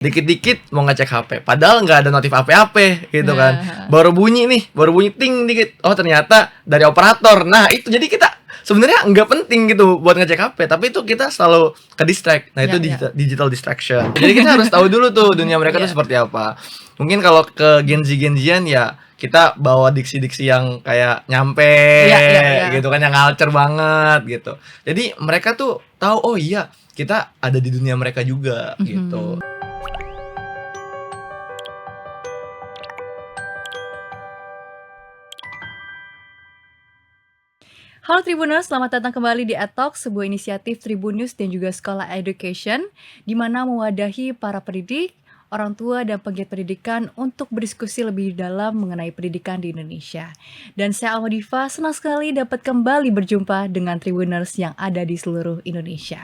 dikit-dikit mau ngecek HP, padahal nggak ada notif apa-apa gitu kan. Baru bunyi ting dikit. Oh ternyata dari operator. Nah itu jadi kita sebenarnya nggak penting gitu buat ngecek HP, tapi itu kita selalu ke distract. Nah itu digital distraction. Jadi kita harus tahu dulu tuh dunia mereka tuh seperti apa. Mungkin kalau ke Gen-Zian ya kita bawa diksi-diksi yang kayak nyampe gitu kan, yang culture banget gitu. Jadi mereka tuh tahu oh iya kita ada di dunia mereka juga gitu. Halo Tribuners, selamat datang kembali di Atalk, sebuah inisiatif Tribunnews dan juga Sekolah Education, di mana mewadahi para pendidik, orang tua, dan penggiat pendidikan untuk berdiskusi lebih dalam mengenai pendidikan di Indonesia. Dan saya Alma Diva, senang sekali dapat kembali berjumpa dengan Tribuners yang ada di seluruh Indonesia.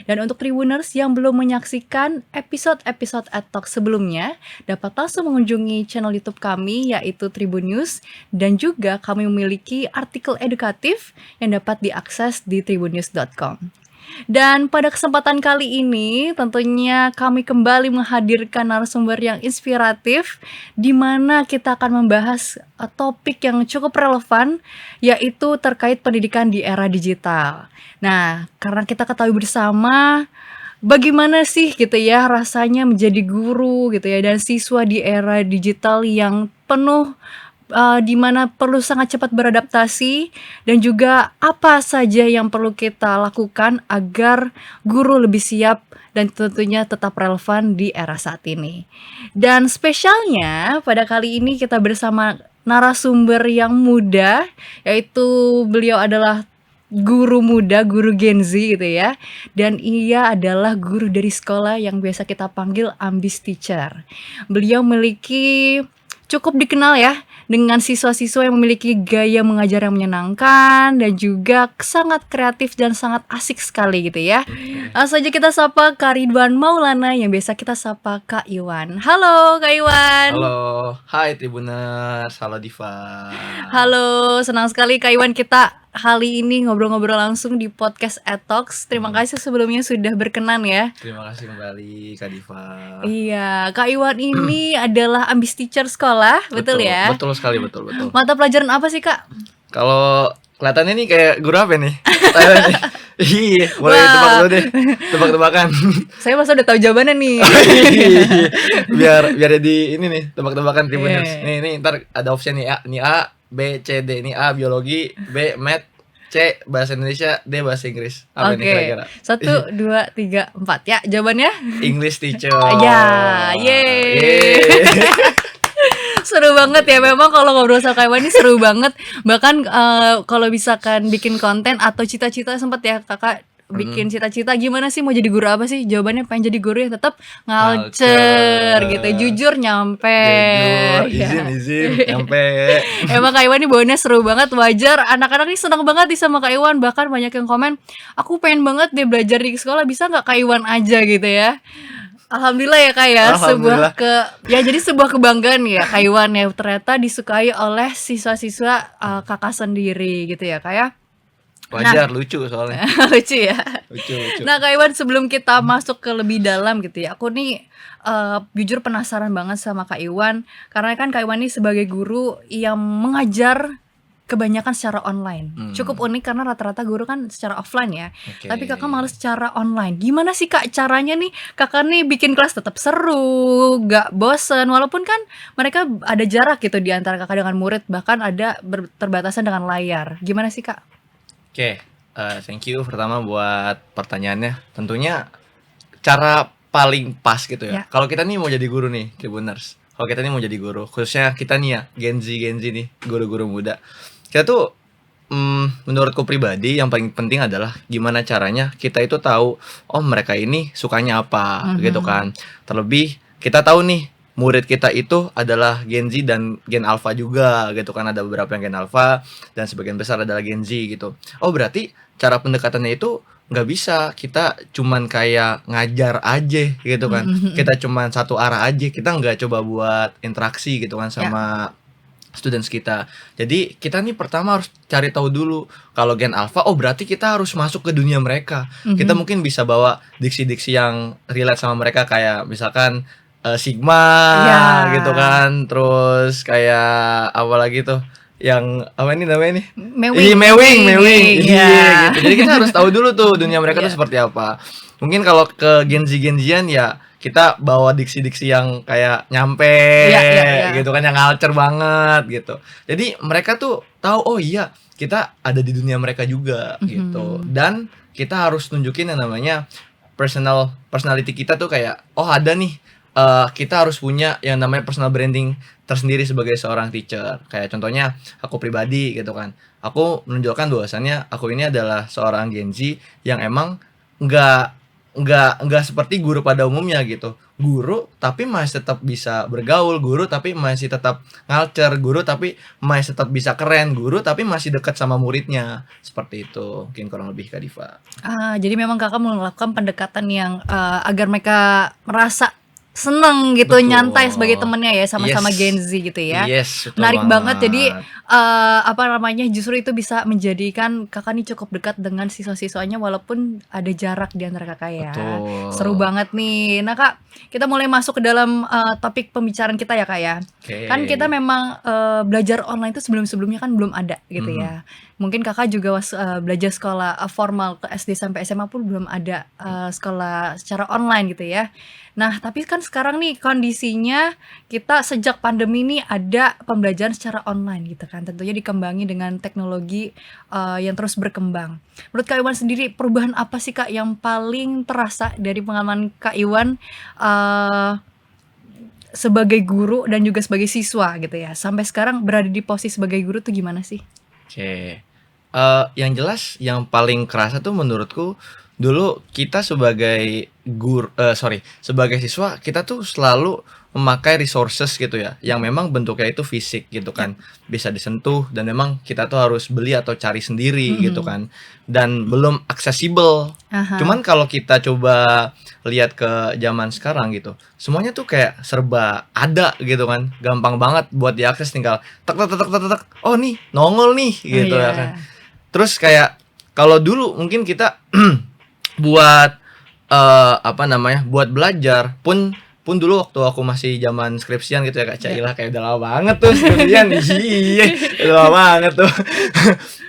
Dan untuk Tribuners yang belum menyaksikan episode-episode Atalk sebelumnya, dapat langsung mengunjungi channel YouTube kami yaitu Tribun News, dan juga kami memiliki artikel edukatif yang dapat diakses di tribunnews.com. Dan pada kesempatan kali ini tentunya kami kembali menghadirkan narasumber yang inspiratif, di mana kita akan membahas topik yang cukup relevan, yaitu terkait pendidikan di era digital. Nah, karena kita ketahui bersama bagaimana sih gitu ya rasanya menjadi guru gitu ya dan siswa di era digital yang penuh di mana perlu sangat cepat beradaptasi, dan juga apa saja yang perlu kita lakukan agar guru lebih siap dan tentunya tetap relevan di era saat ini. Dan spesialnya pada kali ini kita bersama narasumber yang muda, yaitu beliau adalah guru muda, guru Gen Z gitu ya. Dan ia adalah guru dari sekolah yang biasa kita panggil Ambis Teacher. Beliau memiliki cukup dikenal ya dengan siswa-siswa yang memiliki gaya mengajar yang menyenangkan dan juga sangat kreatif dan sangat asik sekali gitu ya. Langsung aja kita sapa Kak Ridwan Maulana yang biasa kita sapa Kak Iwan. Halo Kak Iwan. Halo, hai Tribuners, halo Diva. Halo, senang sekali Kak Iwan kita kali ini ngobrol-ngobrol langsung di podcast Atalks. Terima kasih sebelumnya sudah berkenan ya. Terima kasih kembali Kak Diva. Iya, Kak Iwan ini adalah Ambis Teacher sekolah, betul ya? Betul sekali, betul. Mata pelajaran apa sih Kak? Kalau kelihatannya nih kayak guru apa nih? Iya, boleh tebak dulu deh, tebak-tebakan. Saya masa udah tahu jawabannya nih. biar di ini nih, tebak-tebakan Tribuners. Nih ntar ada option nih A, B, C, D. Nih A biologi, B math, C bahasa Indonesia, D bahasa Inggris. Apa nih kira-kira? 1, 2, 3, 4 ya jawabannya? English teacher. Ya, yeay. Seru banget ya, memang kalau ngobrol sama Kak Iwan ini seru banget. Bahkan kalau misalkan bikin konten atau cita-cita sempat ya kakak bikin cita-cita gimana sih mau jadi guru apa sih? Jawabannya pengen jadi guru yang tetap ngalcer gitu, jujur nyampe. Izin nyampe. Emang Kak Iwan ini bawaannya seru banget, wajar anak-anak ini senang banget nih sama Kak Iwan. Bahkan banyak yang komen, aku pengen banget deh belajar di sekolah, bisa nggak Kak Iwan aja gitu ya. Alhamdulillah ya Kak ya, jadi sebuah kebanggaan ya Kak Iwan ya ternyata disukai oleh siswa-siswa kakak sendiri gitu ya Kak ya. Wajar, lucu soalnya. Lucu ya. Lucu. Nah Kak Iwan, sebelum kita masuk ke lebih dalam gitu ya, aku nih jujur penasaran banget sama Kak Iwan, karena kan Kak Iwan ini sebagai guru yang mengajar kebanyakan secara online. Cukup unik karena rata-rata guru kan secara offline ya. Tapi kakak malah secara online. Gimana sih Kak caranya nih kakak nih bikin kelas tetap seru, gak bosen, walaupun kan mereka ada jarak gitu di antara kakak dengan murid, bahkan ada terbatasan dengan layar. Gimana sih Kak? Oke, thank you pertama buat pertanyaannya. Tentunya cara paling pas gitu ya. Kalau kita nih mau jadi guru nih, Tribuners. Kalau kita nih mau jadi guru, khususnya kita nih ya, Gen Z nih, guru-guru muda. Kita tuh menurutku pribadi yang paling penting adalah gimana caranya kita itu tahu oh mereka ini sukanya apa gitu kan. Terlebih kita tahu nih murid kita itu adalah Gen Z dan Gen Alpha juga gitu kan, ada beberapa yang Gen Alpha dan sebagian besar adalah Gen Z gitu. Oh berarti cara pendekatannya itu nggak bisa kita cuman kayak ngajar aja gitu kan, kita cuman satu arah aja, kita nggak coba buat interaksi gitu kan sama students kita. Jadi kita nih pertama harus cari tahu dulu kalau Gen Alpha, oh berarti kita harus masuk ke dunia mereka. Kita mungkin bisa bawa diksi-diksi yang relate sama mereka kayak misalkan Sigma Iya. gitu kan. Terus kayak apa lagi tuh? Yang apa ini namanya nih? Mewing. Mewing. Iya. Iya gitu. Jadi kita harus tahu dulu tuh dunia mereka tuh Iya. seperti apa. Mungkin kalau ke Gen Z-Gen-Zian ya kita bawa diksi-diksi yang kayak nyampe Iya. gitu kan, yang culture banget gitu. Jadi mereka tuh tahu oh iya kita ada di dunia mereka juga gitu. Dan kita harus nunjukin yang namanya personality kita tuh kayak oh ada nih kita harus punya yang namanya personal branding tersendiri sebagai seorang teacher. Kayak contohnya aku pribadi gitu kan. Aku menunjukkan bahwasannya aku ini adalah seorang Gen Z yang emang nggak seperti guru pada umumnya gitu. Guru tapi masih tetap bisa bergaul, guru tapi masih tetap ngalcer, guru tapi masih tetap bisa keren, guru tapi masih dekat sama muridnya. Seperti itu mungkin kurang lebih Kak Diva. Jadi memang Kakak melakukan pendekatan yang agar mereka merasa seneng gitu, Betul. nyantai sebagai temennya ya, sama-sama Yes. Gen Z gitu ya. Yes, betul Menarik banget. Jadi banget. justru itu bisa menjadikan Kakak nih cukup dekat dengan siswa-siswanya walaupun ada jarak di antara Kakak ya. Betul. Seru banget nih. Nah Kak, kita mulai masuk ke dalam topik pembicaraan kita ya Kak ya. Oke. Kan kita memang belajar online itu sebelum-sebelumnya kan belum ada gitu ya. Mungkin Kakak juga belajar sekolah formal ke SD sampai SMA pun belum ada sekolah secara online gitu ya. Nah, tapi kan sekarang nih kondisinya kita sejak pandemi ini ada pembelajaran secara online gitu kan. Tentunya dikembangi dengan teknologi yang terus berkembang. Menurut Kak Iwan sendiri, perubahan apa sih Kak yang paling terasa dari pengalaman Kak Iwan sebagai guru dan juga sebagai siswa gitu ya? Sampai sekarang berada di posisi sebagai guru tuh gimana sih? Oke. Yang jelas yang paling kerasa tuh menurutku dulu kita sebagai sebagai siswa kita tuh selalu memakai resources gitu ya, yang memang bentuknya itu fisik gitu kan, bisa disentuh dan memang kita tuh harus beli atau cari sendiri gitu kan, dan belum aksesibel. Aha. Cuman kalau kita coba lihat ke zaman sekarang gitu, semuanya tuh kayak serba ada gitu kan, gampang banget buat diakses, tinggal tek tek tek tek tek, oh nih nongol nih gitu ya kan. Terus kayak kalau dulu mungkin kita buat buat belajar pun dulu waktu aku masih zaman skripsian gitu ya Kak Cailah, kayak udah lama banget tuh skripsian. Iya, udah lama banget tuh.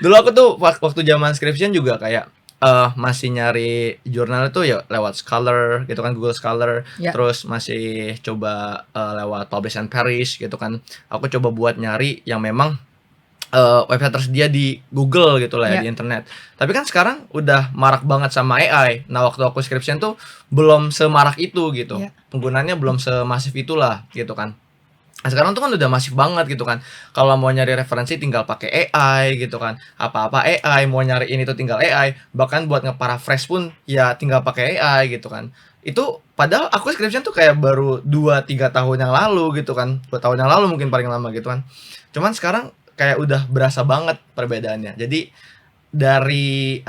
Dulu aku tuh waktu zaman skripsian juga kayak masih nyari jurnal itu ya lewat Scholar gitu kan, Google Scholar. Terus masih coba lewat Publish and Perish gitu kan. Aku coba buat nyari yang memang website tersedia di Google gitu lah ya, di internet. Tapi kan sekarang udah marak banget sama AI. Nah waktu aku skripsian tuh belum semarak itu gitu. Penggunaannya belum semasif itulah gitu kan. Nah, sekarang tuh kan udah masif banget gitu kan. Kalau mau nyari referensi tinggal pakai AI gitu kan. Apa-apa AI, mau nyari ini tuh tinggal AI. Bahkan buat ngeparaphrase pun ya tinggal pakai AI gitu kan. Itu padahal aku skripsian tuh kayak baru 2-3 tahun yang lalu gitu kan. 2 tahun yang lalu mungkin paling lama gitu kan. Cuman sekarang kayak udah berasa banget perbedaannya. Jadi dari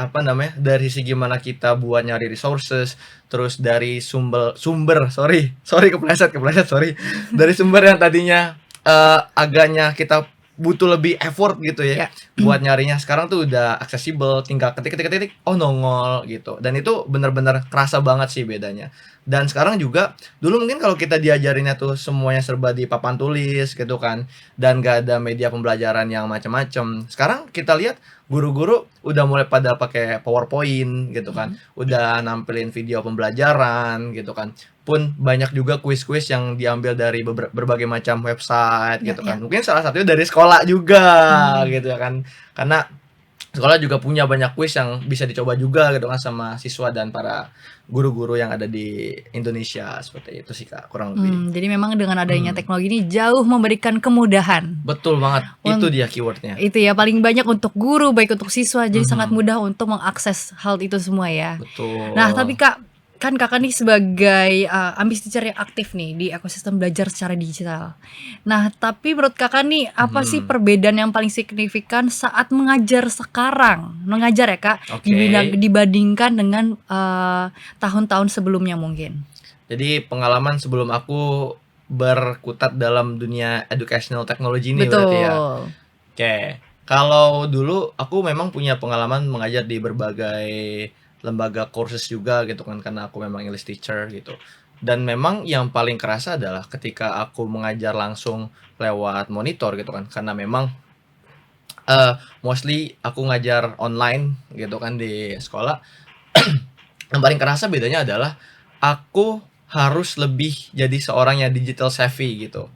dari segi mana kita buat nyari resources, terus dari kepleset sorry. Dari sumber yang tadinya agaknya kita butuh lebih effort gitu ya buat nyarinya, sekarang tuh udah aksesibel, tinggal ketik oh nongol gitu. Dan itu bener-bener kerasa banget sih bedanya. Dan sekarang juga dulu mungkin kalau kita diajarinnya tuh semuanya serba di papan tulis gitu kan, dan gak ada media pembelajaran yang macam-macam. Sekarang kita lihat guru-guru udah mulai pada pakai PowerPoint gitu kan, udah nampilin video pembelajaran gitu kan. Pun banyak juga kuis-kuis yang diambil dari berbagai macam website gitu kan. Mungkin salah satunya dari sekolah juga gitu ya kan. Karena sekolah juga punya banyak kuis yang bisa dicoba juga gitu kan sama siswa dan para guru-guru yang ada di Indonesia. Seperti itu sih Kak, kurang lebih. Jadi memang dengan adanya teknologi ini jauh memberikan kemudahan. Betul banget, itu dia keywordnya. Itu ya, paling banyak untuk guru, baik untuk siswa. Jadi sangat mudah untuk mengakses hal itu semua ya. Betul. Nah tapi Kak, kan Kakak nih sebagai ambis teacher yang aktif nih di ekosistem belajar secara digital. Nah tapi menurut Kakak nih, apa sih perbedaan yang paling signifikan saat mengajar sekarang? Mengajar ya Kak, dibandingkan dengan tahun-tahun sebelumnya mungkin. Jadi pengalaman sebelum aku berkutat dalam dunia educational technology ini berarti ya? Betul. Oke, kalau dulu aku memang punya pengalaman mengajar di berbagai lembaga courses juga gitu kan, karena aku memang English teacher gitu. Dan memang yang paling kerasa adalah ketika aku mengajar langsung lewat monitor gitu kan, karena memang mostly aku ngajar online gitu kan di sekolah. Yang paling kerasa bedanya adalah aku harus lebih jadi seorang yang digital savvy gitu.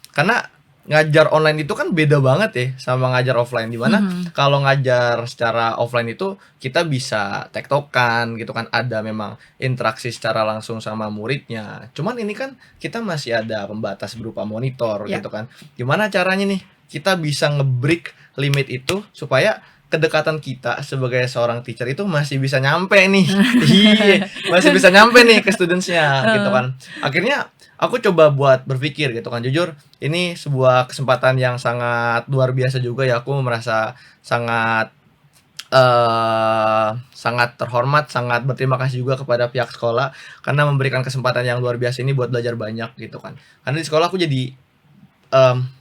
Karena ngajar online itu kan beda banget ya sama ngajar offline, di mana kalau ngajar secara offline itu kita bisa tektokan gitu kan, ada memang interaksi secara langsung sama muridnya. Cuman ini kan kita masih ada pembatas berupa monitor Ya. gitu kan. Gimana caranya nih kita bisa nge-break limit itu supaya kedekatan kita sebagai seorang teacher itu masih bisa nyampe nih. Iya, masih bisa nyampe nih ke students-nya gitu kan. Akhirnya aku coba buat berpikir gitu kan, jujur ini sebuah kesempatan yang sangat luar biasa juga ya, aku merasa sangat sangat terhormat, sangat berterima kasih juga kepada pihak sekolah karena memberikan kesempatan yang luar biasa ini buat belajar banyak gitu kan. Karena di sekolah aku jadi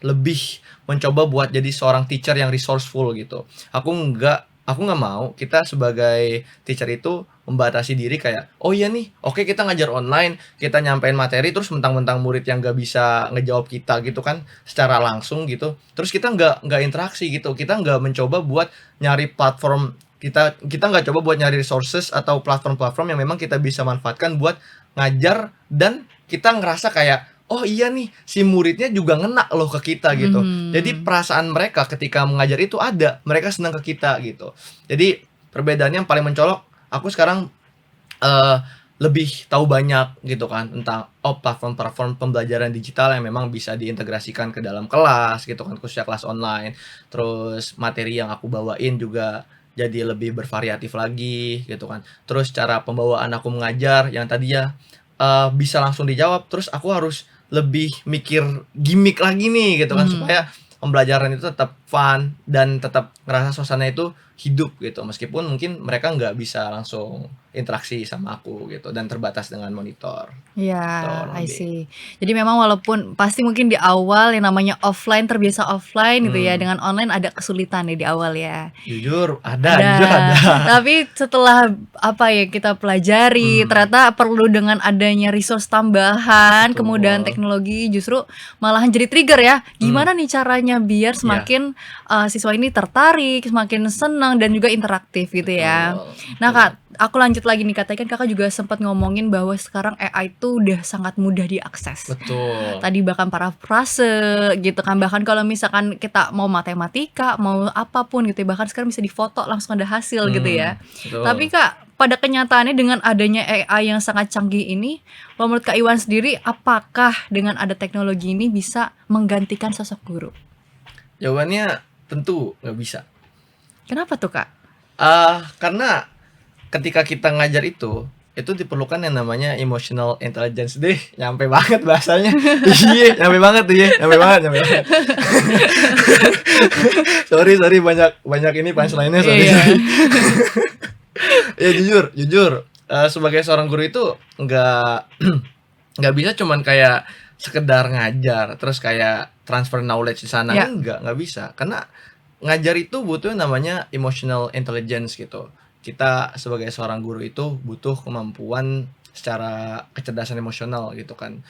lebih mencoba buat jadi seorang teacher yang resourceful gitu. Aku nggak mau kita sebagai teacher itu membatasi diri kayak, oh iya nih, oke kita ngajar online, kita nyampein materi terus mentang-mentang murid yang nggak bisa ngejawab kita gitu kan secara langsung gitu. Terus kita nggak interaksi gitu. Kita nggak mencoba buat nyari platform, kita nggak coba buat nyari resources atau platform-platform yang memang kita bisa manfaatkan buat ngajar, dan kita ngerasa kayak, oh iya nih, si muridnya juga ngena loh ke kita gitu. Jadi perasaan mereka ketika mengajar itu ada, mereka senang ke kita gitu. Jadi perbedaannya yang paling mencolok, aku sekarang lebih tahu banyak gitu kan tentang platform-platform pembelajaran digital yang memang bisa diintegrasikan ke dalam kelas gitu kan, khususnya kelas online. Terus materi yang aku bawain juga jadi lebih bervariatif lagi gitu kan. Terus cara pembawaan aku mengajar yang tadinya bisa langsung dijawab, terus aku harus lebih mikir gimmick lagi nih gitu kan, supaya pembelajaran itu tetap fun dan tetap ngerasa suasana itu hidup gitu, meskipun mungkin mereka nggak bisa langsung interaksi sama aku gitu dan terbatas dengan monitor. Ya, Kurang I lebih. see. Jadi memang walaupun pasti mungkin di awal yang namanya offline terbiasa offline gitu ya, dengan online ada kesulitan nih di awal ya. Jujur Ada, ada. tapi setelah apa ya kita pelajari, ternyata perlu dengan adanya resource tambahan, kemudahan Betul. teknologi justru malahan jadi trigger ya. Gimana nih caranya biar Iya. semakin siswa ini tertarik, semakin senang dan juga interaktif gitu ya. Betul. Nah Kak, aku lanjut lagi nih, katanya kan Kakak juga sempat ngomongin bahwa sekarang AI itu udah sangat mudah diakses. Betul. Tadi bahkan parafrase gitu kan, bahkan kalau misalkan kita mau matematika, mau apapun gitu ya, bahkan sekarang bisa difoto langsung ada hasil gitu ya. Betul. Tapi Kak, pada kenyataannya dengan adanya AI yang sangat canggih ini, kalau menurut Kak Iwan sendiri, apakah dengan ada teknologi ini bisa menggantikan sosok guru? Jawabannya tentu nggak bisa. Kenapa tuh Kak? Karena ketika kita ngajar itu diperlukan yang namanya emotional intelligence deh, nyampe banget bahasanya. Iya, nyampe banget tuh ya, nyampe banget. Sorry banyak ini punchline-nya, sorry. Iya. Ya jujur, sebagai seorang guru itu nggak bisa cuman kayak sekedar ngajar terus kayak transfer knowledge di sana. Ya. Nggak bisa, karena ngajar itu butuh namanya emotional intelligence gitu. Kita sebagai seorang guru itu butuh kemampuan secara kecerdasan emosional gitu kan.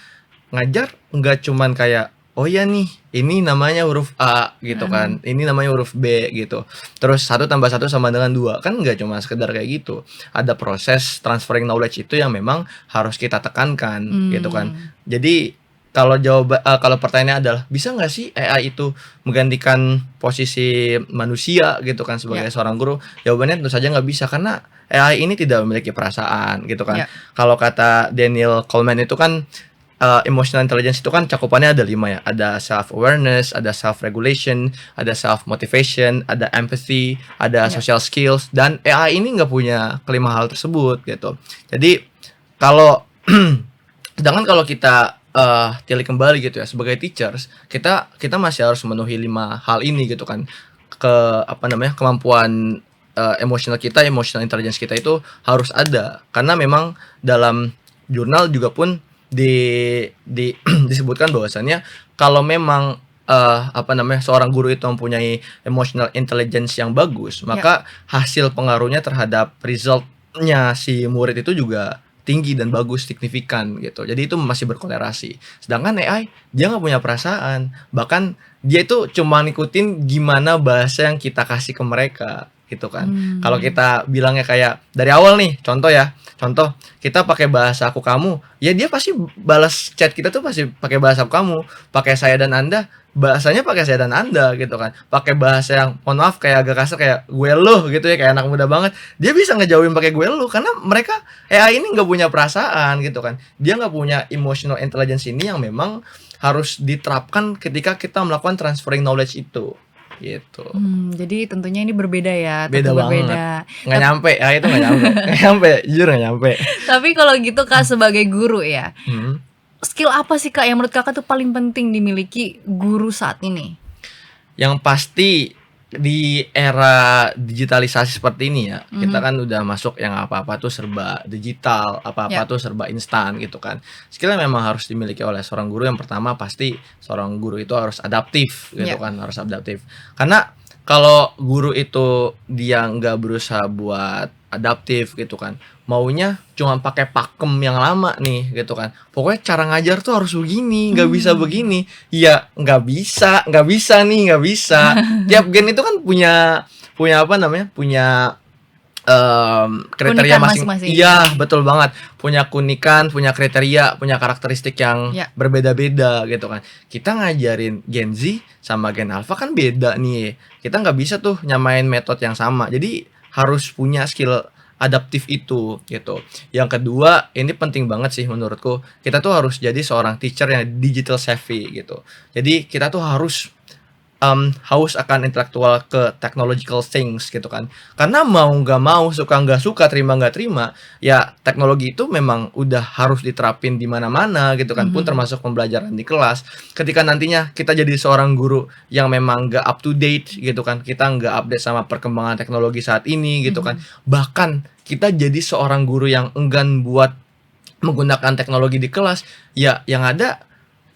Ngajar nggak cuman kayak, oh ya nih, ini namanya huruf A gitu kan, ini namanya huruf B gitu, terus 1 tambah 1 sama dengan 2, kan nggak cuma sekedar kayak gitu. Ada proses transferring knowledge itu yang memang harus kita tekankan gitu kan. Jadi kalau pertanyaannya adalah bisa nggak sih AI itu menggantikan posisi manusia gitu kan sebagai seorang guru? Jawabannya tentu saja nggak bisa, karena AI ini tidak memiliki perasaan gitu kan. Kalau kata Daniel Goleman itu kan emotional intelligence itu kan cakupannya ada 5 ya. Ada self awareness, ada self regulation, ada self motivation, ada empathy, ada social skills, dan AI ini nggak punya kelima hal tersebut gitu. Jadi kalau sedangkan kalau kita tilik kembali gitu ya sebagai teachers, kita masih harus memenuhi 5 hal ini gitu kan. Kemampuan emotional kita, emotional intelligence kita itu harus ada, karena memang dalam jurnal juga pun di disebutkan bahwasannya kalau memang seorang guru itu mempunyai emotional intelligence yang bagus, Ya. maka hasil pengaruhnya terhadap resultnya si murid itu juga tinggi dan bagus, signifikan gitu. Jadi itu masih berkolerasi. Sedangkan AI dia nggak punya perasaan, bahkan dia itu cuma ngikutin gimana bahasa yang kita kasih ke mereka gitu kan. Kalau kita bilangnya kayak dari awal nih, contoh kita pakai bahasa aku kamu, ya dia pasti balas chat kita tuh pasti pakai bahasa aku kamu, pakai saya dan anda, bahasanya pakai saya dan anda gitu kan, pakai bahasa yang mohon maaf kayak agak kasar kayak gue lo gitu ya, kayak anak muda banget, dia bisa ngejauhin pakai gue lo karena mereka AI ini nggak punya perasaan gitu kan, dia nggak punya emotional intelligence ini yang memang harus diterapkan ketika kita melakukan transferring knowledge itu gitu. Jadi tentunya ini berbeda ya, Beda tentu banget, berbeda. nggak nyampe, AI itu nggak nyampe, nggak nyampe, jujur nggak nyampe. Tapi kalau gitu Kak sebagai guru ya, Hmm. skill apa sih Kak yang menurut Kakak tuh paling penting dimiliki guru saat ini? Yang pasti di era digitalisasi seperti ini ya, kita kan udah masuk yang apa-apa tuh serba digital, apa-apa Ya. tuh serba instan gitu kan. Skill yang memang harus dimiliki oleh seorang guru yang pertama pasti seorang guru itu harus adaptif gitu Ya. kan, harus adaptif. Karena kalau guru itu dia nggak berusaha buat adaptif gitu kan, maunya cuma pakai pakem yang lama nih gitu kan. Pokoknya cara ngajar tuh harus begini, nggak bisa begini. Ya nggak bisa nih, nggak bisa. Tiap gen itu kan punya apa namanya? Punya kriteria Keunikan masing-masing. Iya, betul banget. Punya keunikan, punya kriteria, punya karakteristik yang Ya. berbeda-beda gitu kan. Kita ngajarin Gen Z sama Gen Alpha kan beda nih. Kita nggak bisa tuh nyamain metode yang sama. Jadi harus punya skill adaptif itu gitu. Yang kedua, ini penting banget sih menurutku. Kita tuh harus jadi seorang teacher yang digital savvy gitu. Jadi kita tuh harus haus akan intelektual ke technological things gitu kan. Karena mau nggak mau, suka nggak suka, terima nggak terima, ya teknologi itu memang udah harus diterapin di mana-mana gitu kan, pun termasuk pembelajaran di kelas. Ketika nantinya kita jadi seorang guru yang memang nggak up to date gitu kan, kita nggak update sama perkembangan teknologi saat ini gitu kan, bahkan kita jadi seorang guru yang enggan buat menggunakan teknologi di kelas, ya yang ada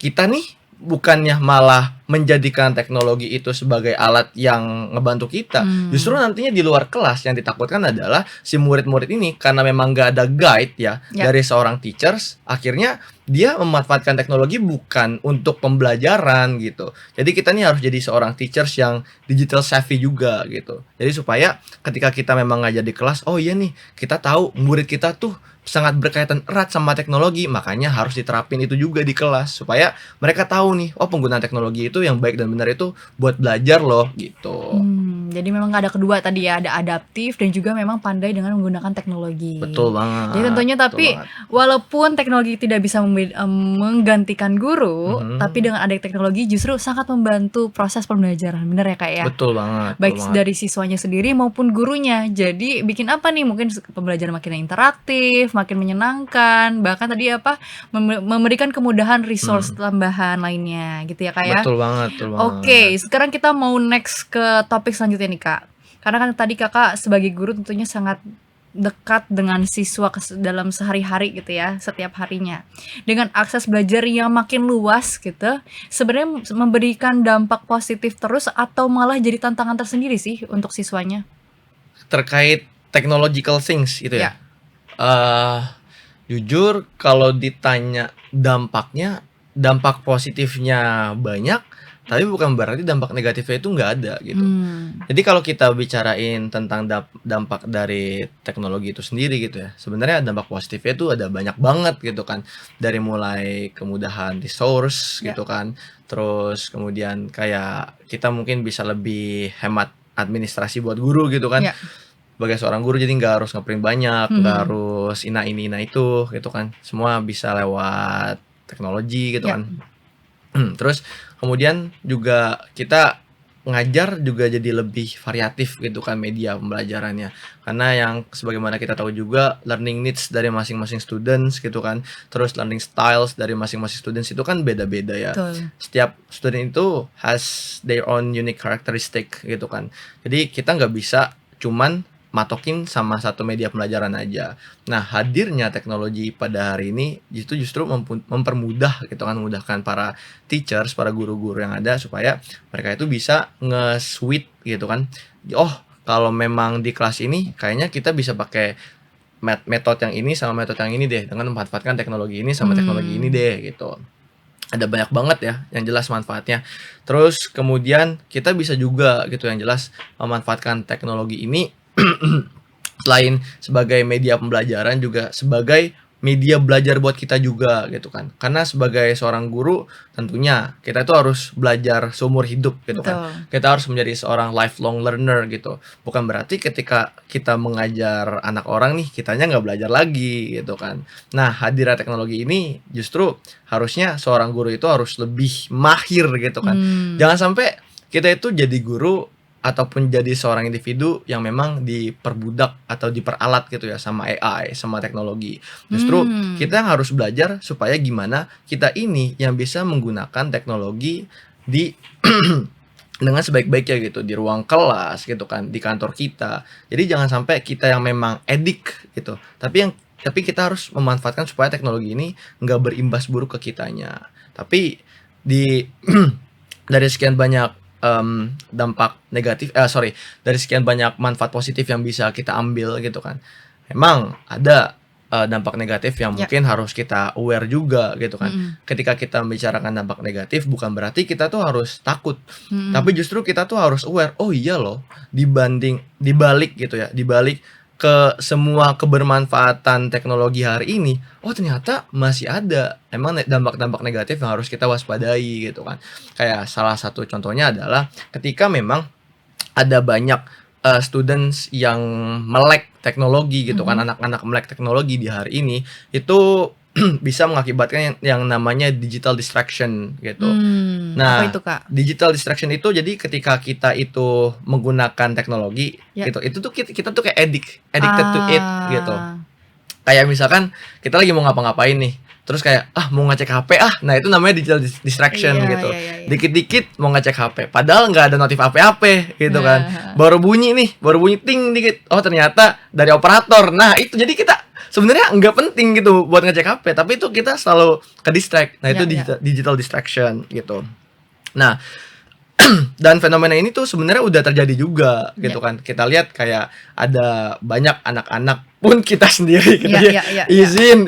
kita nih bukannya malah menjadikan teknologi itu sebagai alat yang ngebantu kita, justru nantinya di luar kelas yang ditakutkan adalah si murid-murid ini karena memang gak ada guide ya dari seorang teachers, akhirnya dia memanfaatkan teknologi bukan untuk pembelajaran gitu. Jadi kita nih harus jadi seorang teachers yang digital savvy juga gitu. Jadi supaya ketika kita memang ngajar di kelas, oh iya nih kita tahu murid kita tuh sangat berkaitan erat sama teknologi, makanya harus diterapin itu juga di kelas supaya mereka tahu nih, oh penggunaan teknologi itu yang baik dan benar itu buat belajar loh gitu. Jadi memang ada kedua tadi ya, ada adaptif dan juga memang pandai dengan menggunakan teknologi. Betul banget. Jadi tentunya tapi walaupun teknologi tidak bisa menggantikan guru, tapi dengan ada teknologi justru sangat membantu proses pembelajaran. Bener ya Kak ya? Betul banget. Baik dari siswanya sendiri maupun gurunya. Jadi bikin apa nih? Mungkin pembelajaran makin interaktif, makin menyenangkan, bahkan tadi memberikan kemudahan resource tambahan lainnya gitu ya Kak ya? Betul banget. Oke, sekarang kita mau next ke topik selanjutnya nih Kak. Karena kan tadi Kakak sebagai guru tentunya sangat dekat dengan siswa dalam sehari-hari gitu ya, setiap harinya. Dengan akses belajar yang makin luas gitu, sebenarnya memberikan dampak positif terus atau malah jadi tantangan tersendiri sih untuk siswanya? Terkait technological things gitu ya. Jujur kalau ditanya dampaknya, dampak positifnya banyak, tapi bukan berarti dampak negatifnya itu nggak ada gitu. Jadi kalau kita bicarain tentang dampak dari teknologi itu sendiri gitu ya, sebenarnya dampak positifnya itu ada banyak banget gitu kan. Dari mulai kemudahan resource gitu kan, terus kemudian kayak kita mungkin bisa lebih hemat administrasi buat guru gitu kan. Sebagai seorang guru jadi nggak harus ngeprint banyak, nggak harus ini itu gitu kan, semua bisa lewat teknologi gitu kan. Terus kemudian juga kita ngajar juga jadi lebih variatif gitu kan media pembelajarannya, karena yang sebagaimana kita tahu juga learning needs dari masing-masing students gitu kan, terus learning styles dari masing-masing students itu kan beda-beda ya. Setiap student itu has their own unique characteristic gitu kan, jadi kita nggak bisa cuman matokin sama satu media pembelajaran aja. Nah, hadirnya teknologi pada hari ini justru mempermudah gitu kan, memudahkan para teachers, para guru-guru yang ada supaya mereka itu bisa nge-switch gitu kan. Oh, kalau memang di kelas ini kayaknya kita bisa pakai metode yang ini sama metode yang ini deh, dengan memanfaatkan teknologi ini sama teknologi ini deh gitu. Ada banyak banget ya yang jelas manfaatnya. Terus kemudian kita bisa juga gitu yang jelas memanfaatkan teknologi ini selain sebagai media pembelajaran juga sebagai media belajar buat kita juga gitu kan. Karena sebagai seorang guru tentunya kita itu harus belajar seumur hidup gitu kan. Betul. Kita harus menjadi seorang lifelong learner gitu. Bukan berarti ketika kita mengajar anak orang nih kitanya nggak belajar lagi gitu kan. Nah, hadirnya teknologi ini justru harusnya seorang guru itu harus lebih mahir gitu kan. Jangan sampai kita itu jadi guru ataupun jadi seorang individu yang memang diperbudak atau diperalat gitu ya sama AI, sama teknologi. Justru kita yang harus belajar supaya gimana kita ini yang bisa menggunakan teknologi di dengan sebaik-baiknya gitu di ruang kelas gitu kan, di kantor kita. Jadi jangan sampai kita yang memang edik gitu, tapi kita harus memanfaatkan supaya teknologi ini nggak berimbas buruk ke kitanya. Tapi di dari sekian banyak dampak negatif, dari sekian banyak manfaat positif yang bisa kita ambil gitu kan. Emang ada dampak negatif yang Ya. mungkin harus kita aware juga gitu kan. Ketika kita membicarakan dampak negatif bukan berarti kita tuh harus takut, tapi justru kita tuh harus aware. Oh iya loh, dibalik gitu ya, dibalik ke semua kebermanfaatan teknologi hari ini, oh ternyata masih ada emang dampak-dampak negatif yang harus kita waspadai gitu kan. Kayak salah satu contohnya adalah ketika memang ada banyak students yang melek teknologi gitu kan, anak-anak melek teknologi di hari ini itu bisa mengakibatkan yang namanya digital distraction gitu. Apa Nah, itu, Kak? digital distraction itu jadi ketika kita itu menggunakan teknologi Ya. gitu, itu tuh kita tuh kayak addicted to it gitu. Ah. Kayak misalkan kita lagi mau ngapa-ngapain nih, terus kayak mau ngecek HP nah itu namanya digital distraction Iya, gitu. iya, iya, iya. Dikit-dikit mau ngecek HP, padahal nggak ada notif apa-apa gitu kan. Nah. Baru bunyi ting dikit, oh ternyata dari operator. Nah itu jadi kita sebenarnya nggak penting gitu buat ngecek HP, tapi itu kita selalu ke distract. Nah itu Ya, ya. digital distraction gitu. Nah, dan fenomena ini tuh sebenarnya udah terjadi juga gitu Ya. kan. Kita lihat kayak ada banyak anak-anak pun kita sendiri gitu Ya, ya. ya. Izin.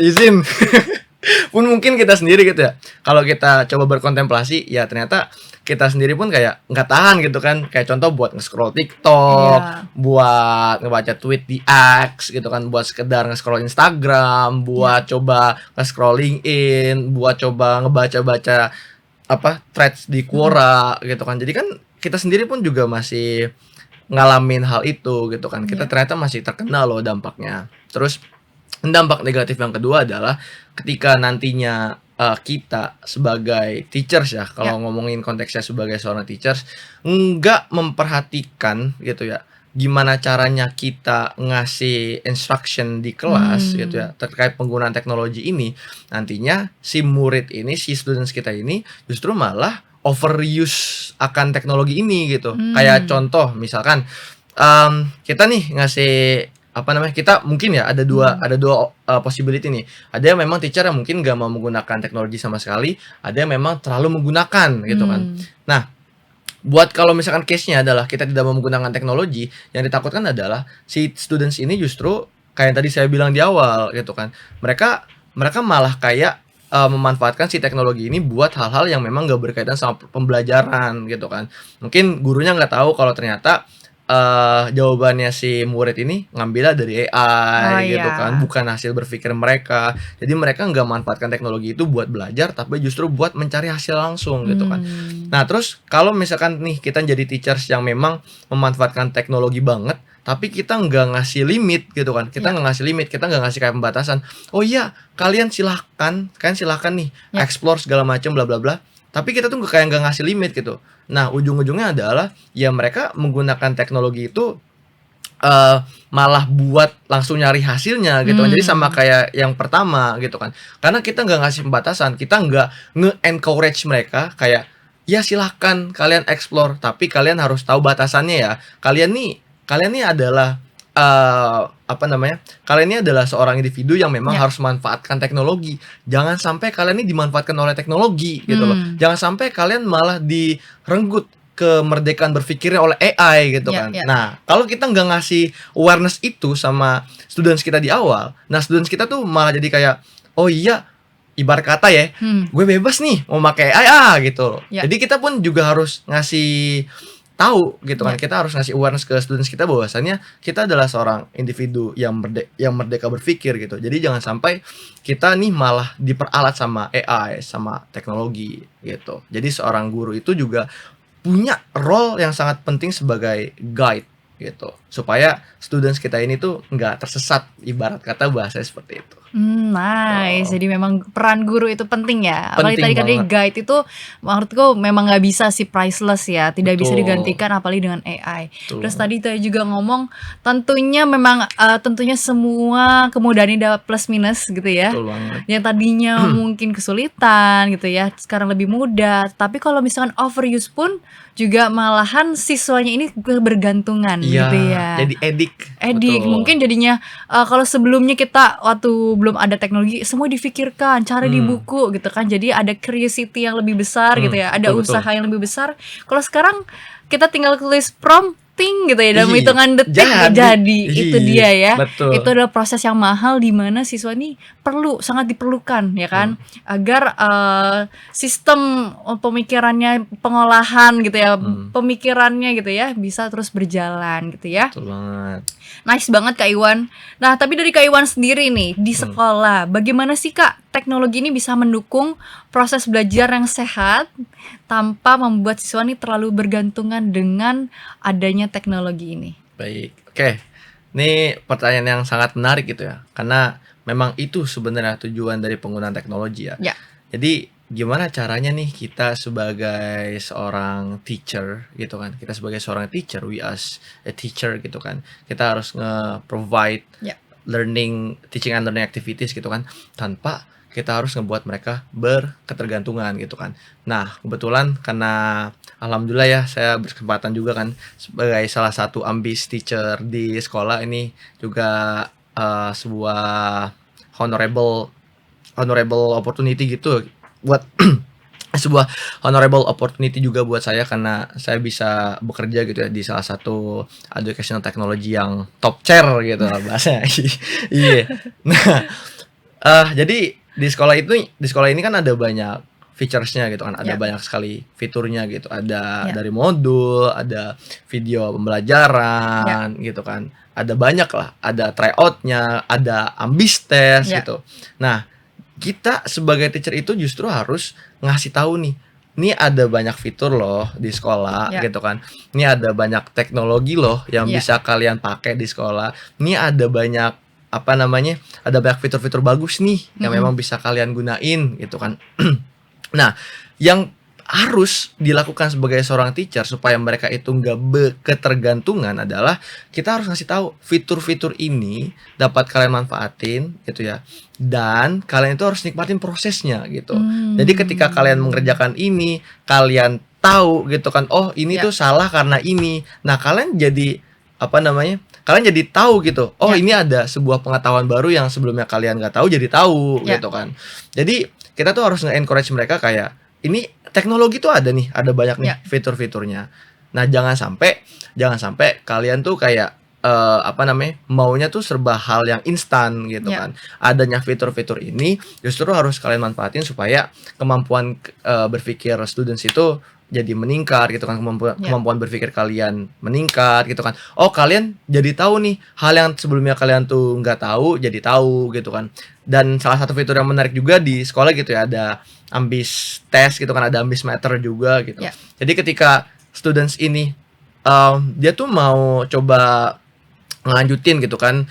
Pun mungkin kita sendiri gitu ya. Kalau kita coba berkontemplasi ya ternyata kita sendiri pun kayak nggak tahan gitu kan. Kayak contoh buat nge-scroll TikTok, Iya. buat ngebaca tweet di X gitu kan, buat sekedar nge-scroll Instagram, buat coba nge-scroll LinkedIn, buat coba ngebaca-baca threads di Quora gitu kan. Jadi kan kita sendiri pun juga masih ngalamin hal itu gitu kan. Kita ternyata masih terkena loh dampaknya. Terus dampak negatif yang kedua adalah ketika nantinya kita sebagai teachers ya, kalau ngomongin konteksnya sebagai seorang teachers, nggak memperhatikan gitu ya gimana caranya kita ngasih instruction di kelas gitu ya terkait penggunaan teknologi ini, nantinya si murid ini, si students kita ini justru malah overuse akan teknologi ini gitu. Kayak contoh misalkan kita nih ngasih kita mungkin ya ada dua possibility nih. Ada yang memang teacher yang mungkin gak mau menggunakan teknologi sama sekali, ada yang memang terlalu menggunakan gitu kan. Nah, buat kalau misalkan case-nya adalah kita tidak mau menggunakan teknologi, yang ditakutkan adalah si students ini justru kayak yang tadi saya bilang di awal gitu kan. Mereka malah kayak memanfaatkan si teknologi ini buat hal-hal yang memang gak berkaitan sama pembelajaran gitu kan. Mungkin gurunya nggak tahu kalau ternyata jawabannya si murid ini ngambilnya dari AI gitu kan, bukan hasil berpikir mereka. Jadi mereka nggak manfaatkan teknologi itu buat belajar, tapi justru buat mencari hasil langsung gitu kan. Nah terus kalau misalkan nih kita jadi teachers yang memang memanfaatkan teknologi banget, tapi kita nggak ngasih limit gitu kan, kita nggak ngasih limit, kita nggak ngasih kayak pembatasan. Oh iya, kalian silahkan nih explore segala macam bla bla bla. Tapi kita tuh kayak nggak ngasih limit gitu. Nah ujung-ujungnya adalah ya mereka menggunakan teknologi itu malah buat langsung nyari hasilnya gitu kan. Jadi sama kayak yang pertama gitu kan. Karena kita nggak ngasih pembatasan, kita nggak nge-encourage mereka kayak ya silahkan kalian explore, tapi kalian harus tahu batasannya ya. Kalian nih adalah apa namanya, kalian ini adalah seorang individu yang memang Ya. harus memanfaatkan teknologi. Jangan sampai kalian ini dimanfaatkan oleh teknologi gitu loh. Jangan sampai kalian malah direnggut kemerdekaan berpikirnya oleh AI gitu Ya, kan. ya. Nah, kalau kita nggak ngasih awareness itu sama students kita di awal, nah students kita tuh malah jadi kayak, oh iya, ibarat kata ya, gue bebas nih mau pakai AI gitu. Ya. Jadi kita pun juga harus ngasih tahu gitu kan. Ya. Kita harus ngasih awareness ke students kita bahwasannya kita adalah seorang individu yang merdeka berpikir gitu. Jadi jangan sampai kita nih malah diperalat sama AI, sama teknologi gitu. Jadi seorang guru itu juga punya role yang sangat penting sebagai guide gitu, supaya students kita ini tuh nggak tersesat, ibarat kata bahasa seperti itu. Nice. Jadi memang peran guru itu penting ya. Apalagi Penting tadi banget. guide itu menurutku memang nggak bisa sih, priceless ya. Tidak bisa Betul. digantikan apalagi dengan AI. Betul Terus banget. tadi juga ngomong tentunya memang tentunya semua kemudahan ini ada plus minus gitu ya. Betul banget. Yang tadinya mungkin kesulitan gitu ya, sekarang lebih mudah. Tapi kalau misalkan overuse pun juga malahan siswanya ini bergantungan Iya, gitu ya. jadi edik. Edik, Betul. mungkin jadinya kalau sebelumnya kita waktu belum ada teknologi semua difikirkan, cari di buku gitu kan. Jadi ada curiosity yang lebih besar gitu ya, ada betul, betul. usaha yang lebih besar. Kalau sekarang kita tinggal tulis prompting gitu ya, dalam Ih, hitungan detik jadi. Itu Ih, dia ya. betul. Itu adalah proses yang mahal di mana siswa ini sangat diperlukan ya kan, agar sistem pemikirannya, pengolahan gitu ya, pemikirannya gitu ya bisa terus berjalan gitu ya. Betul banget. Nice banget Kak Iwan. Nah, tapi dari Kak Iwan sendiri nih, di sekolah, bagaimana sih Kak teknologi ini bisa mendukung proses belajar yang sehat tanpa membuat siswa ini terlalu bergantungan dengan adanya teknologi ini? Baik, oke. Ini pertanyaan yang sangat menarik gitu ya, karena memang itu sebenarnya tujuan dari penggunaan teknologi ya. Ya. Jadi gimana caranya nih kita sebagai seorang teacher gitu kan, kita sebagai seorang teacher, we as a teacher gitu kan, kita harus nge-provide Ya. teaching and learning activities gitu kan, tanpa kita harus ngebuat mereka berketergantungan gitu kan. Nah, kebetulan karena alhamdulillah ya saya berkesempatan juga kan sebagai salah satu ambis teacher di sekolah ini, juga sebuah honorable opportunity gitu buat sebuah honorable opportunity juga buat saya, karena saya bisa bekerja gitu ya di salah satu educational technology yang top chair gitu lah bahasanya. Iya. Nah, jadi di sekolah ini kan ada banyak features-nya gitu kan, ada Ya. banyak sekali fiturnya gitu, ada Ya. dari modul, ada video pembelajaran gitu kan, ada banyak lah, ada tryout-nya, ada ambis test Ya. gitu. Nah, kita sebagai teacher itu justru harus ngasih tahu nih, ini ada banyak fitur loh di sekolah Ya. gitu kan, ini ada banyak teknologi loh yang Ya. bisa kalian pakai di sekolah, ini ada banyak ada banyak fitur-fitur bagus nih yang memang bisa kalian gunain gitu kan. Nah, yang harus dilakukan sebagai seorang teacher supaya mereka itu nggak ketergantungan adalah kita harus ngasih tahu fitur-fitur ini dapat kalian manfaatin gitu ya, dan kalian itu harus nikmatin prosesnya gitu. Jadi ketika kalian mengerjakan ini, kalian tahu gitu kan, oh ini Ya. tuh salah karena ini. Nah, kalian jadi kalian jadi tahu gitu, oh Ya. ini ada sebuah pengetahuan baru yang sebelumnya kalian nggak tahu jadi tahu Ya. gitu kan. Jadi kita tuh harus nge-encourage mereka kayak, ini teknologi tuh ada nih, ada banyak nih Ya. fitur-fiturnya. Nah, jangan sampai kalian tuh kayak maunya tuh serba hal yang instan gitu Ya. kan. Adanya fitur-fitur ini justru harus kalian manfaatin supaya kemampuan berpikir students itu jadi meningkat gitu kan, Ya. kemampuan berpikir kalian meningkat gitu kan. Oh, kalian jadi tahu nih hal yang sebelumnya kalian tuh nggak tahu jadi tahu gitu kan. Dan salah satu fitur yang menarik juga di sekolah gitu ya, ada ambis test gitu kan, ada ambis meter juga gitu. Ya. Jadi ketika students ini dia tuh mau coba ngelanjutin gitu kan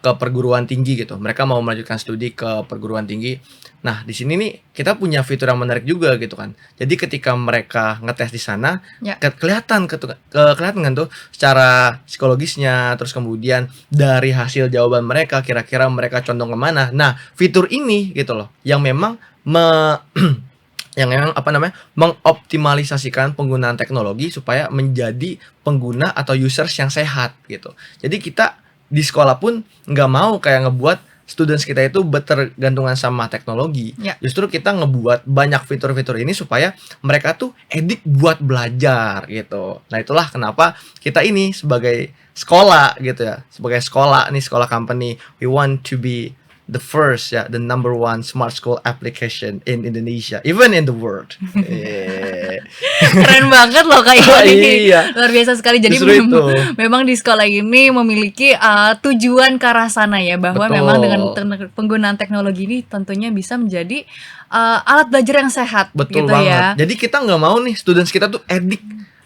ke perguruan tinggi gitu, mereka mau melanjutkan studi ke perguruan tinggi. Nah, di sini nih kita punya fitur yang menarik juga gitu kan. Jadi ketika mereka ngetes di sana, Ya. kelihatan kan tuh secara psikologisnya, terus kemudian dari hasil jawaban mereka kira-kira mereka condong kemana. Nah, fitur ini gitu loh yang memang yang memang mengoptimalisasikan penggunaan teknologi supaya menjadi pengguna atau users yang sehat gitu. Jadi kita di sekolah pun nggak mau kayak ngebuat students kita itu bertergantungan sama teknologi. Ya. Justru kita ngebuat banyak fitur-fitur ini supaya mereka tuh edik buat belajar gitu. Nah itulah kenapa kita ini sebagai sekolah gitu ya, sebagai sekolah nih, sekolah company, we want to be the first the number one smart school application in Indonesia, even in the world. Keren banget loh Kak Iwan ini. Iya. Luar biasa sekali. Jadi Justru itu. memang di sekolah ini memiliki tujuan ke arah sana ya, bahwa Betul. memang dengan penggunaan teknologi ini tentunya bisa menjadi alat belajar yang sehat. Betul gitu banget. ya. Jadi kita nggak mau nih students kita tuh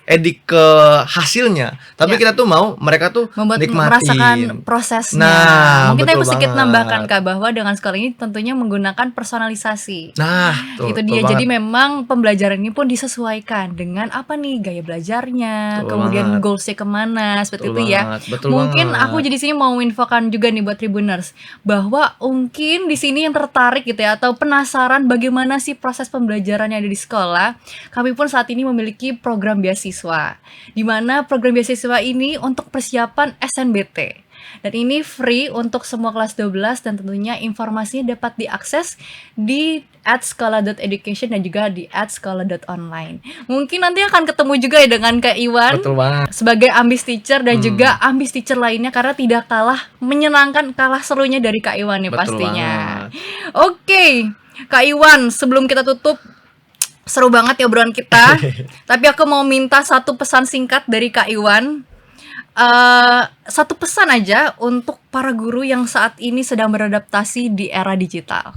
edik ke hasilnya, tapi Ya. kita tuh mau mereka tuh Membuat nikmatin. merasakan prosesnya. Nah, Mungkin betul tadi sedikit banget. nambahkan Kak, bahwa dengan sekolah ini tentunya menggunakan personalisasi. Nah, Itu dia. Jadi memang pembelajaran ini pun disesuaikan dengan apa nih gaya belajarnya, Betul kemudian banget. goalsnya kemana, seperti Betul itu ya. banget, betul Mungkin banget. aku jadi sini mau infokan juga nih buat Tribuners, bahwa mungkin di sini yang tertarik gitu ya, atau penasaran bagaimana sih proses pembelajaran yang ada di sekolah. Kami pun saat ini memiliki program beasiswa, di mana program beasiswa ini untuk persiapan SNBT. Dan ini free untuk semua kelas 12 dan tentunya informasinya dapat diakses di @sekolah.education dan juga di @sekolah.online. Mungkin nanti akan ketemu juga ya dengan Kak Iwan Betul banget. sebagai ambis teacher dan juga ambis teacher lainnya, karena tidak kalah menyenangkan, kalah serunya dari Kak Iwan nih Betul pastinya. banget. Oke, Kak Iwan, sebelum kita tutup, seru banget ya obrolan kita. Tapi aku mau minta satu pesan singkat dari Kak Iwan. Satu pesan aja untuk para guru yang saat ini sedang beradaptasi di era digital.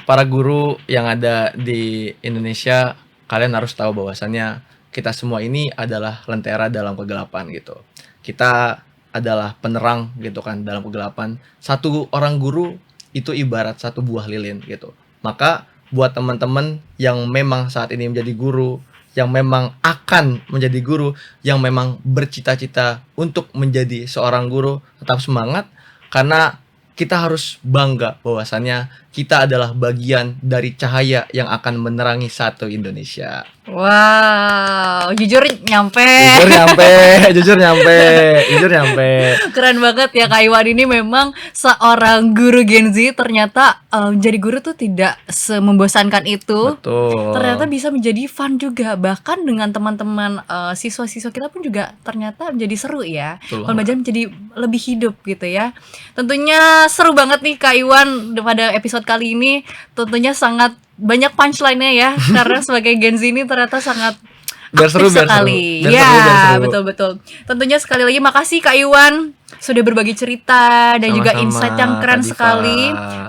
Para guru yang ada di Indonesia, kalian harus tahu bahwasannya kita semua ini adalah lentera dalam kegelapan gitu. Kita adalah penerang gitu kan dalam kegelapan. Satu orang guru itu ibarat satu buah lilin gitu. Maka buat teman-teman yang memang saat ini menjadi guru, yang memang akan menjadi guru, yang memang bercita-cita untuk menjadi seorang guru, tetap semangat karena kita harus bangga bahwasannya kita adalah bagian dari cahaya yang akan menerangi satu Indonesia. Wow, jujur nyampe. Jujur nyampe. Keren banget ya Kak Iwan ini memang seorang guru Gen Z. Ternyata jadi guru tuh tidak membosankan itu. Betul. Ternyata bisa menjadi fun juga. Bahkan dengan teman-teman siswa-siswa kita pun juga ternyata menjadi seru ya. Betul Kalau belajar menjadi lebih hidup gitu ya. Tentunya seru banget nih Kak Iwan pada episode kali ini. Tentunya sangat banyak punchline-nya ya. Karena sebagai Gen Z ini ternyata sangat Biar seru, aktif biar seru. sekali. Biar Ya, seru, biar seru. betul-betul. Tentunya sekali lagi makasih Kak Iwan sudah berbagi cerita dan juga Sama-sama, insight yang keren Kak Diva. sekali.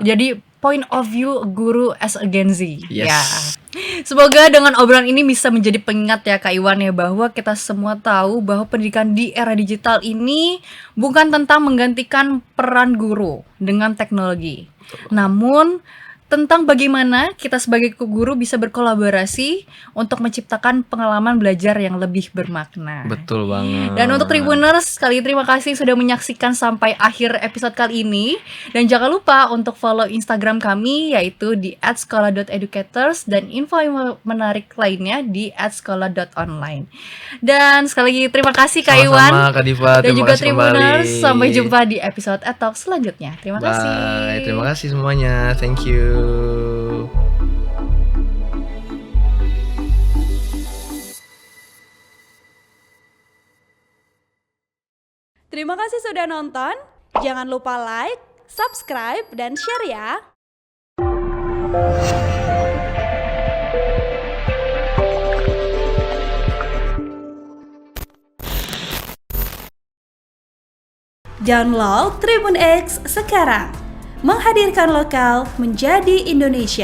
Jadi point of view guru as a Gen Z. Yes. Ya. Semoga dengan obrolan ini bisa menjadi pengingat ya Kak Iwan ya, bahwa kita semua tahu bahwa pendidikan di era digital ini bukan tentang menggantikan peran guru dengan teknologi. Namun tentang bagaimana kita sebagai guru bisa berkolaborasi untuk menciptakan pengalaman belajar yang lebih bermakna. Betul banget. Dan untuk Tribuners, sekali terima kasih sudah menyaksikan sampai akhir episode kali ini. Dan jangan lupa untuk follow Instagram kami, yaitu di @sekolah.educators, dan info-info menarik lainnya di @sekolah.online. Dan sekali lagi terima kasih Kak Iwan Sama-sama, Kak Diva. dan Terima juga kasih Tribuners. kembali. Sampai jumpa di episode Talk selanjutnya. Terima kasih. Bye. Terima kasih semuanya. Thank you. Terima kasih sudah nonton. Jangan lupa like, subscribe, dan share ya. Download Tribun X sekarang. Menghadirkan lokal menjadi Indonesia.